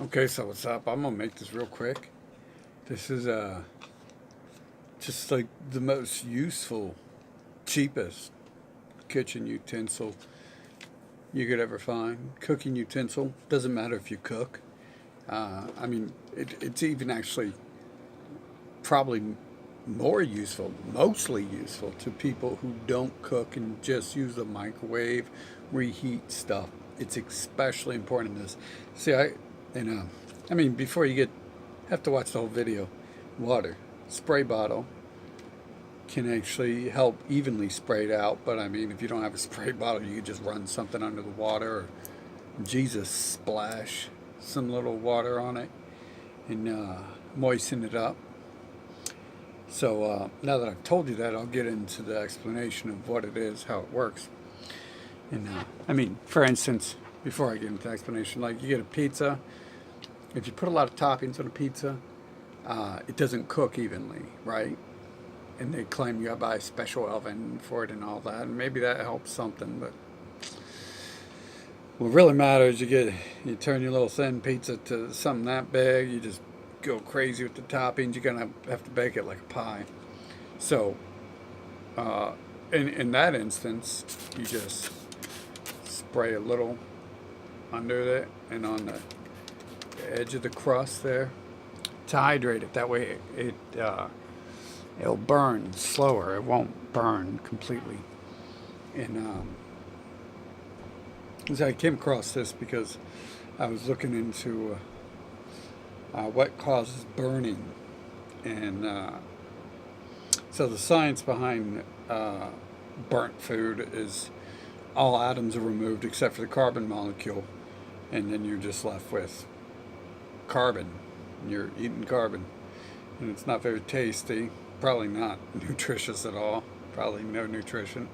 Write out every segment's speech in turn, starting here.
Okay, so what's up? I'm gonna make this real quick. This is just like the most useful, cheapest kitchen utensil you could ever find. Cooking utensil doesn't matter if you cook. It's even actually probably more useful, mostly useful to people who don't cook and just use the microwave, reheat stuff. It's especially important in this. See, before you have to watch the whole video. Water, spray bottle can actually help evenly spray it out. But I mean, if you don't have a spray bottle, you could just run something under the water, or Jesus splash some little water on it and moisten it up. So now that I've told you that, I'll get into the explanation of what it is, how it works. And for instance, before I get into the explanation, like you get a pizza. If you put a lot of toppings on a pizza, it doesn't cook evenly, right? And they claim you got to buy a special oven for it and all that, and maybe that helps something. But what really matters, you turn your little thin pizza to something that big. You just go crazy with the toppings. You're gonna have to bake it like a pie. So, in that instance, you just spray a little under it and on the edge of the crust there to hydrate it. That way, it'll burn slower. It won't burn completely. And so I came across this because I was looking into what causes burning, and so the science behind burnt food is all atoms are removed except for the carbon molecule, and then you're just left with carbon. You're eating carbon, and it's not very tasty. Probably not nutritious at all. Probably no nutrition,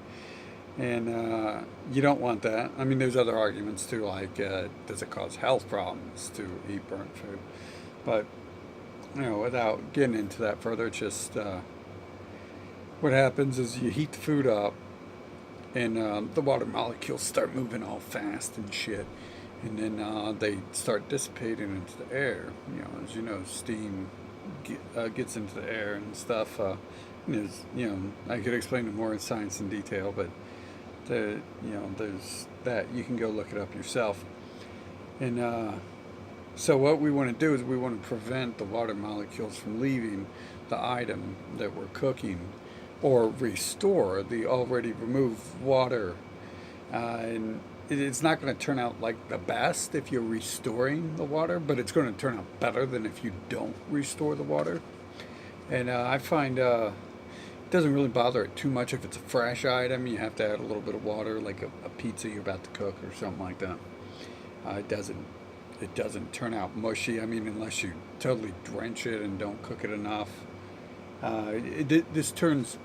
and you don't want that. I mean, there's other arguments too, like does it cause health problems to eat burnt food? But without getting into that further, it's just what happens is you heat the food up, and the water molecules start moving all fast and shit, and then they start dissipating into the air. As you know, steam gets into the air and stuff. I could explain it more in science in detail, but there's that. You can go look it up yourself. And so what we want to do is we want to prevent the water molecules from leaving the item that we're cooking, or restore the already removed water. And it's not going to turn out like the best if you're restoring the water, but it's going to turn out better than if you don't restore the water. And I find it doesn't really bother it too much if it's a fresh item. You have to add a little bit of water, like a pizza you're about to cook or something like that. It doesn't turn out mushy. I mean, unless you totally drench it and don't cook it enough. This turns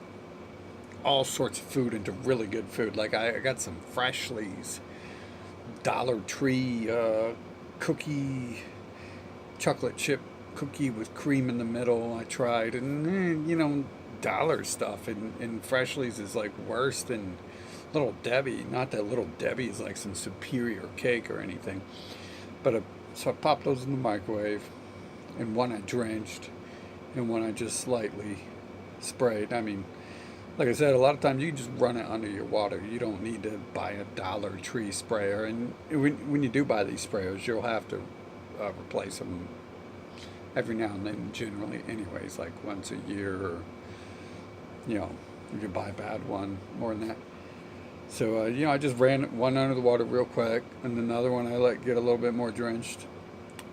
all sorts of food into really good food. Like I got some Freshly's Dollar Tree cookie, chocolate chip cookie with cream in the middle. I tried, and dollar stuff and Freshly's is like worse than Little Debbie. Not that Little Debbie is like some superior cake or anything, but so I popped those in the microwave, and one I drenched, and one I just slightly sprayed. I mean, like I said, a lot of times you can just run it under your water. You don't need to buy a Dollar Tree sprayer. And when you do buy these sprayers, you'll have to replace them every now and then, generally, anyways, like once a year, or if you buy a bad one, more than that. So I just ran one under the water real quick, and another one I let get a little bit more drenched.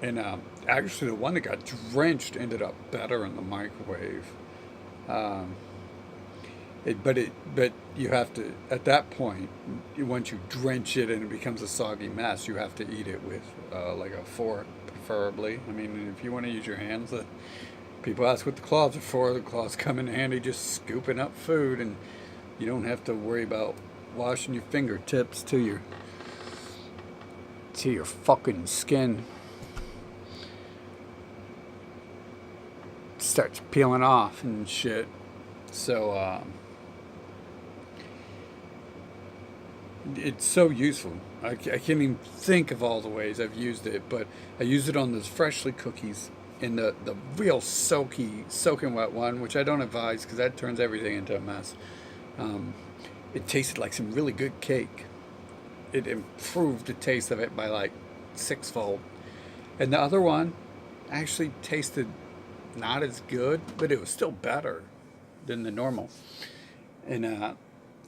And actually, the one that got drenched ended up better in the microwave. But you have to, at that point, once you drench it and it becomes a soggy mess, you have to eat it with like a fork, preferably. I mean, if you want to use your hands, people ask what the claws are for. The claws come in handy just scooping up food, and you don't have to worry about washing your fingertips to your fucking skin starts peeling off and shit. So It's so useful. I can't even think of all the ways I've used it, but I use it on those freshly cookies in the real soaking wet one, which I don't advise because that turns everything into a mess. Um, it tasted like some really good cake. It improved the taste of it by like sixfold. And the other one actually tasted not as good, but it was still better than the normal. And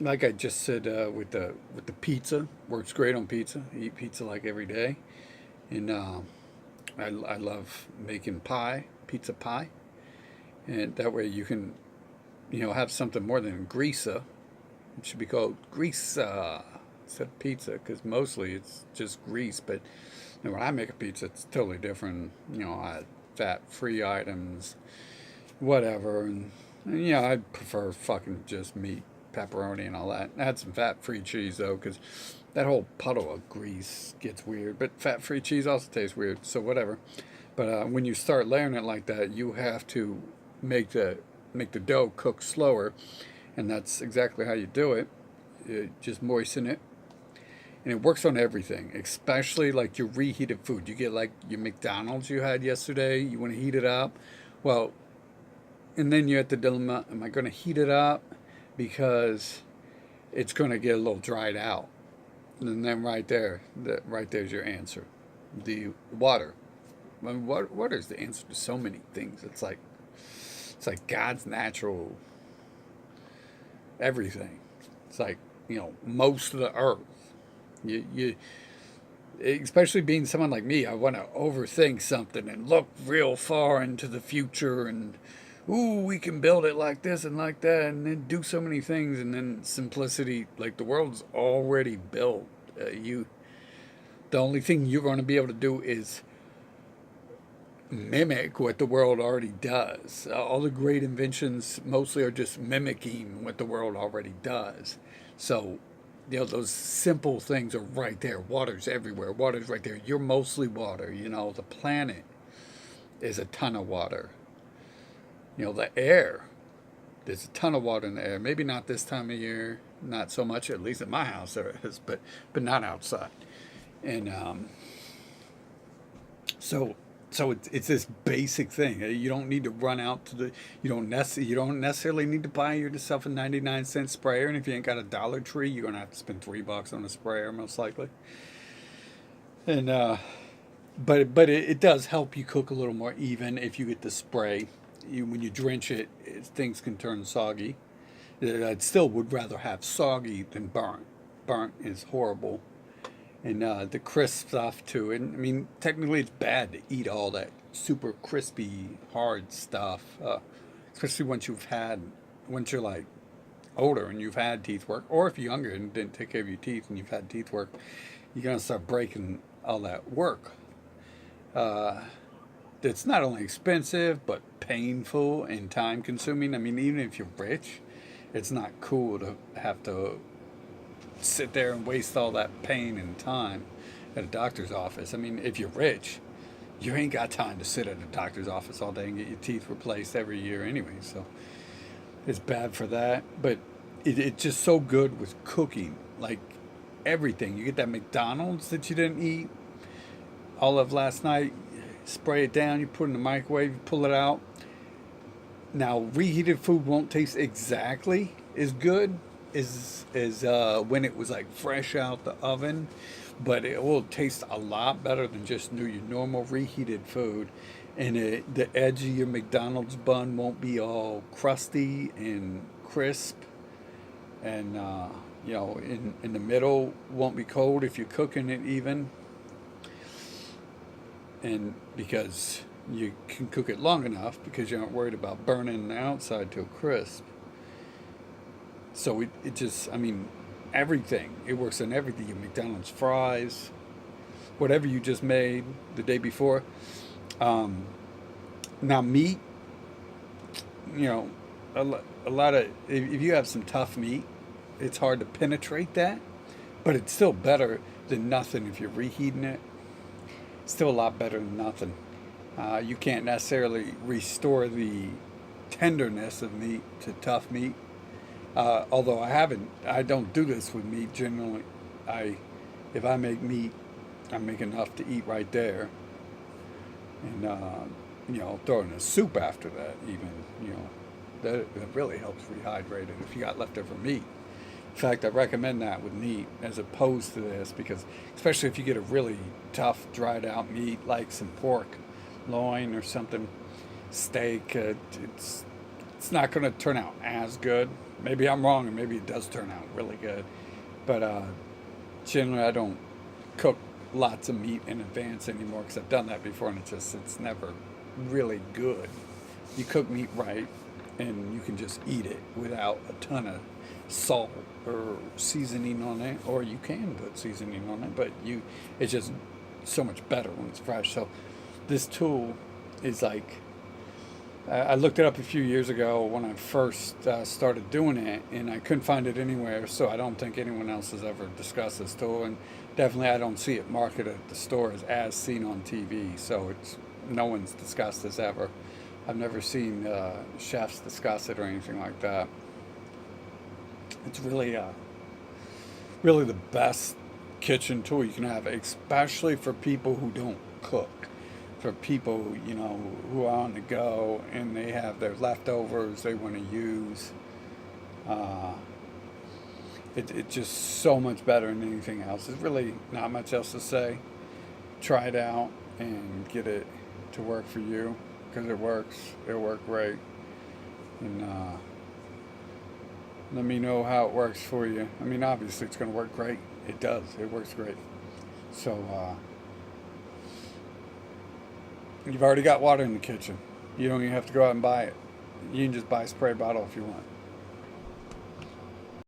like I just said, with the pizza, works great on pizza. I eat pizza like every day, and I love making pizza pie, and that way you can have something more than greasa. It should be called greasa instead of pizza because mostly it's just grease. But when I make a pizza, it's totally different. I add fat-free items, whatever, and I prefer fucking just meat, pepperoni, and all that. Add some fat-free cheese though, because that whole puddle of grease gets weird. But fat-free cheese also tastes weird, so whatever. But when you start layering it like that, you have to make the dough cook slower, and that's exactly how you do it. You just moisten it, and it works on everything, especially like your reheated food. You get like your McDonald's you had yesterday. You want to heat it up, well, and then you're at the dilemma: am I going to heat it up because it's going to get a little dried out? And then right there's your answer: the water. I mean, water is the answer to so many things. It's like God's natural everything. It's like most of the earth. You especially being someone like me, I want to overthink something and look real far into the future and ooh, we can build it like this and like that, and then do so many things, and then simplicity, like the world's already built. The only thing you're going to be able to do is mimic what the world already does. All the great inventions mostly are just mimicking what the world already does. So, those simple things are right there. Water's everywhere. Water's right there. You're mostly water. The planet is a ton of water. The air, there's a ton of water in the air. Maybe not this time of year, not so much, at least at my house there is, but not outside. And so it's this basic thing. You don't need to run out to you don't necessarily need to buy yourself a 99-cent sprayer. And if you ain't got a Dollar Tree, you're gonna have to spend $3 on a sprayer most likely. And but it does help you cook a little more even if you get the spray. When you drench it, things can turn soggy. I still would rather have soggy than burnt. Burnt is horrible. And the crisp stuff too. And I mean, technically, it's bad to eat all that super crispy, hard stuff, especially once you're like older and you've had teeth work, or if you're younger and didn't take care of your teeth and you've had teeth work, you're gonna start breaking all that work. It's not only expensive but painful and time consuming. I mean, even if you're rich, it's not cool to have to sit there and waste all that pain and time at a doctor's office. I mean, if you're rich, you ain't got time to sit at a doctor's office all day and get your teeth replaced every year anyway. So it's bad for that. But it's just so good with cooking. Like everything. You get that McDonald's that you didn't eat all of last night, spray it down, you put it in the microwave, you pull it out. Now, reheated food won't taste exactly as good as when it was like fresh out the oven, but it will taste a lot better than just your normal reheated food. And the edge of your McDonald's bun won't be all crusty and crisp, and in the middle won't be cold if you're cooking it even. And because you can cook it long enough because you aren't worried about burning the outside to a crisp. So it just, I mean, everything. It works on everything. Your McDonald's fries, whatever you just made the day before. Now meat, a lot of, if you have some tough meat, it's hard to penetrate that, but it's still better than nothing if you're reheating it. Still a lot better than nothing. You can't necessarily restore the tenderness of meat to tough meat. Although I don't do this with meat generally. if I make meat, I make enough to eat right there, and throw in a soup after that. Even that really helps rehydrate it if you got leftover meat. In fact, I recommend that with meat as opposed to this because, especially if you get a really tough, dried out meat like some pork, loin or something, steak, it's not going to turn out as good. Maybe I'm wrong, and maybe it does turn out really good. But generally, I don't cook lots of meat in advance anymore because I've done that before, and it's never really good. You cook meat right, and you can just eat it without a ton of salt or seasoning on it, or you can put seasoning on it, but it's just so much better when it's fresh. So this tool is like, I looked it up a few years ago when I first started doing it, and I couldn't find it anywhere, so I don't think anyone else has ever discussed this tool, and definitely I don't see it marketed at the stores as seen on TV, so no one's discussed this ever. I've never seen chefs discuss it or anything like that. It's really the best kitchen tool you can have, especially for people who don't cook. For people, who are on the go and they have their leftovers they want to use. It's just so much better than anything else. There's really not much else to say. Try it out and get it to work for you because it works. It'll work great. And let me know how it works for you. I mean, obviously it's going to work great. It does. It works great. So, you've already got water in the kitchen. You don't even have to go out and buy it. You can just buy a spray bottle if you want.